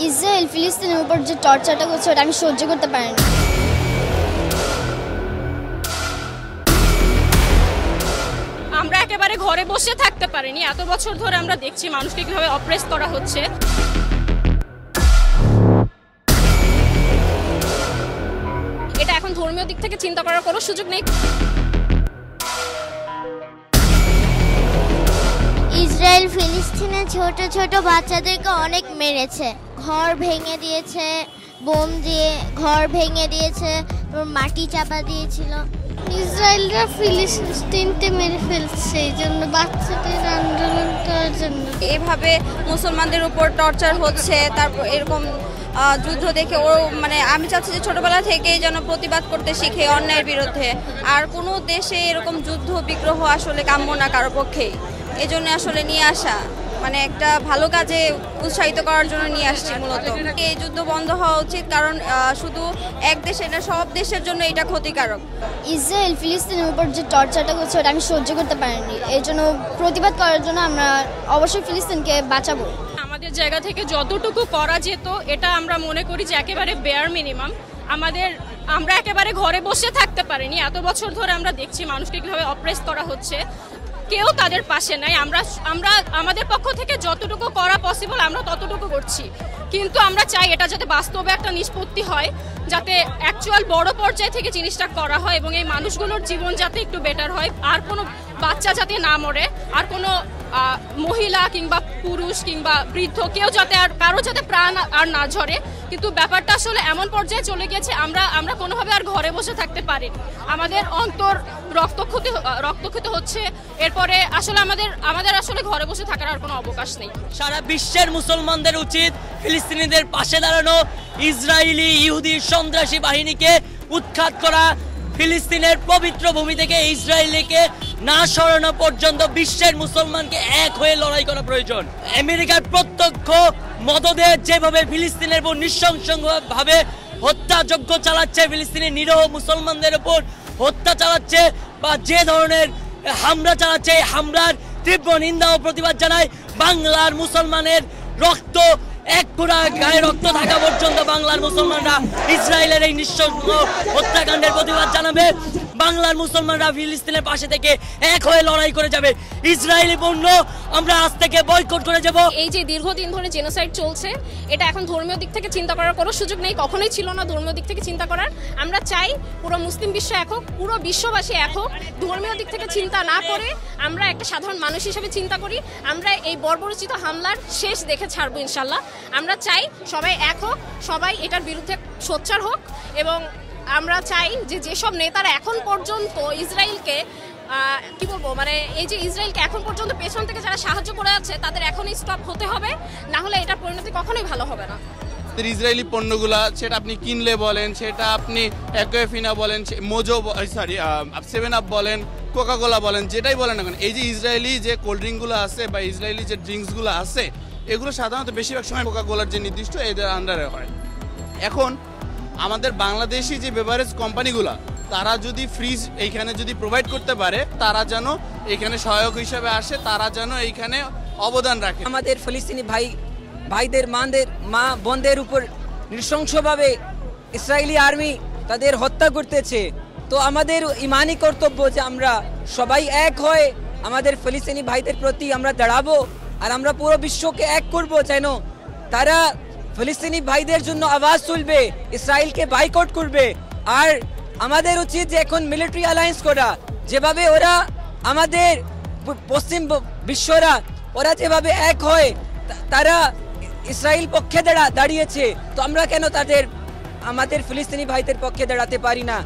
Israel ফিলিস্তিনের উপর যে টর্চারটা করছে ওটা আমি সহ্য করতে পারিনি। আমরা একেবারে ঘরে বসে থাকতে পারিনি। এত বছর ধরে আমরা দেখছি মানুষকে কিভাবে অপ্রেস করা হচ্ছে। এটা এখন ধর্মীয় দিক থেকে চিন্তা করার কোনো সুযোগ নেই। ইসরায়েল ফিলিস্তিনে ছোট ছোট বাচ্চাদেরকে অনেক মেরেছে, ঘর ভেঙে দিয়েছে, বোম দিয়ে ঘর ভেঙে দিয়েছে, মাটি চাপা দিয়েছিল। ইসরায়েলরা ফিলিস্তিনকে মেরে ফেলছে, এই জন্য বাচ্চাদের আন্দোলন করার জন্য। এভাবে মুসলমানদের উপর টর্চার হচ্ছে, তারপর এরকম যুদ্ধ দেখে ও মানে আমি চাচ্ছি যে ছোটবেলা থেকেই যেন প্রতিবাদ করতে শিখে অন্যায়ের বিরুদ্ধে। আর কোনো দেশে এরকম যুদ্ধ বিগ্রহ আসলে কাম্য না কারো পক্ষেই। এই জন্য আসলে নিয়ে আসা মানে একটা ভালো কাজে উৎসাহিত করার জন্য নিয়ে আসছি মূলত। এই যুদ্ধ বন্ধ হওয়া উচিত, কারণ শুধু এক দেশে না, সব দেশের জন্য এটা ক্ষতিকারক। ইসরায়েল ফিলিস্তিনের উপর যে টর্চারটা করছে ওটা আমি সহ্য করতে পারিনি। এই জন্য প্রতিবাদ করার জন্য আমরা অবশ্যই ফিলিস্তিনকে বাঁচাবো। আমাদের জায়গা থেকে যতটুকু করা যেত এটা আমরা মনে করি যে একেবারে বেয়ার মিনিমাম। আমরা একেবারে ঘরে বসে থাকতে পারিনি। এত বছর ধরে আমরা দেখছি মানুষকে কিভাবে অপ্রেস করা হচ্ছে, কেউ তাদের পাশে নাই। আমরা আমাদের পক্ষ থেকে যতটুকু করা পসিবল আমরা ততটুকু করছি, কিন্তু আমরা চাই এটা যাতে বাস্তবে একটা নিষ্পত্তি হয়, যাতে অ্যাকচুয়াল বড় পর্যায় থেকে জিনিসটা করা হয় এবং এই মানুষগুলোর জীবন যাতে একটু বেটার হয়। আর কোনো বাচ্চা যাতে না মরে, আর কোনো মহিলা কিংবা পুরুষ কিংবা বৃদ্ধ কেউ যাতে আর কারো যাতে প্রাণ আর না ঝরে। কিন্তু ব্যাপারটা আসলে এমন পর্যায়ে চলে গেছে আমরা কোনোভাবে আর ঘরে বসে থাকতে পারিনি। আমাদের অন্তর রক্তক্ষত হচ্ছে। এরপরে আসলে আমাদের আসলে ঘরে বসে থাকার আর কোনো অবকাশ নেই। সারা বিশ্বের মুসলমানদের উচিত ফিলিস্তিনিদের পাশে দাঁড়ানো, ইসরায়েলি ইহুদি সন্ত্রাসী বাহিনীকে উৎখাত করা, ফিলিস্তিনের পবিত্র ভূমি থেকে ইসরায়েলকে না সরানো পর্যন্ত বিশ্বের মুসলমানকে এক হয়ে লড়াই করা প্রয়োজন। আমেরিকার প্রত্যক্ষ মদদে যেভাবে ফিলিস্তিনের উপর নৃশংসভাবে হত্যাযজ্ঞ চালাচ্ছে, ফিলিস্তিনের নিরীহ মুসলমানদের উপর হত্যা চালাচ্ছে বা যে ধরনের হামলা চালাচ্ছে, এই হামলার তীব্র নিন্দা ও প্রতিবাদ জানায়। বাংলার মুসলমানের রক্ত এক ফোঁটা গায়ে রক্ত থাকা পর্যন্ত বাংলার মুসলমানরা ইসরায়েলের এই নৃশংস হত্যাকাণ্ডের প্রতিবাদ জানাবে। বাংলার মুসলমানরা ফিলিস্তিনের পাশে থেকে এক হয়ে লড়াই করে যাবে। ইসরায়েলি পণ্য আমরা আজ থেকে বয়কট করে যাব। এই যে দীর্ঘদিন ধরে জেনোসাইড চলছে, এটা এখন ধর্মীয় দিক থেকে চিন্তা করার কোনো সুযোগ নেই, কখনোই ছিল না ধর্মীয় দিক থেকে চিন্তা করার। আমরা চাই পুরো মুসলিম বিশ্ব এক হোক, পুরো বিশ্ববাসী এক হোক, ধর্মীয় দিক থেকে চিন্তা না করে আমরা একটা সাধারণ মানুষ হিসেবে চিন্তা করি। আমরা এই বর্বরচিত হামলার শেষ দেখে ছাড়বো ইনশাল্লাহ। আমরা চাই সবাই এক হোক, সবাই এটার বিরুদ্ধে সোচ্চার হোক, এবং আমরা চাই যে যেসব নেতারা এখন পর্যন্ত ইসরায়েলকে কি বলবো মানে এই যে ইসরায়েলকে এখন পর্যন্ত পেছন থেকে যারা সাহায্য করে আছে তাদের এখনই স্টপ হতে হবে, না হলে এটার পরিণতি কখনোই ভালো হবে না। ইসরায়েলি পণ্যগুলা সেটা আপনি কিনলে বলেন, সেটা আপনি অ্যাকোয়াফিনা বলেন, মোজো সেভেন আপ বলেন, কোকাকোলা বলেন, যেটাই বলেন না কেন, এই যে ইসরায়েলি যে কোল্ড ড্রিঙ্কগুলো আছে বা ইসরায়েলি যে ড্রিঙ্কসগুলো আছে, এগুলো সাধারণত বেশিরভাগ সময় কোকাকোলার যে নির্দিষ্ট এদের আন্ডারে হয়। এখন আমাদের বাংলাদেশি যে বেভারেজ কোম্পানিগুলো, তারা যদি ফ্রিজ এইখানে যদি প্রোভাইড করতে পারে, তারা যেন এখানে সহায়ক হিসেবে আসে, তারা যেন এইখানে অবদান রাখে। আমাদের ফিলিস্তিনি ভাইদের মা বোনদের উপর নৃশংসভাবে ইসরায়েলি আর্মি তাদের হত্যা করতেছে। তো আমাদের ইমানি কর্তব্য যে আমরা সবাই এক হয়ে আমাদের ফিলিস্তিনি ভাইদের প্রতি আমরা দাঁড়াবো, আর আমরা পুরো বিশ্বকে এক করব যেন তারা ফিলিস্তিনি ভাইদের জন্য আওয়াজ তুলবে, ইসরায়েলকে বাইকট করবে। আর আমাদের উচিত যে এখন মিলিটারি অ্যালায়েন্স করা, যেভাবে ওরা আমাদের পশ্চিম বিশ্বরা ওরা যেভাবে এক হয় তারা ইসরায়েল পক্ষে দাঁড়িয়েছে, তো আমরা কেন আমাদের ফিলিস্তিনি ভাইদের পক্ষে দাঁড়াতে পারি না?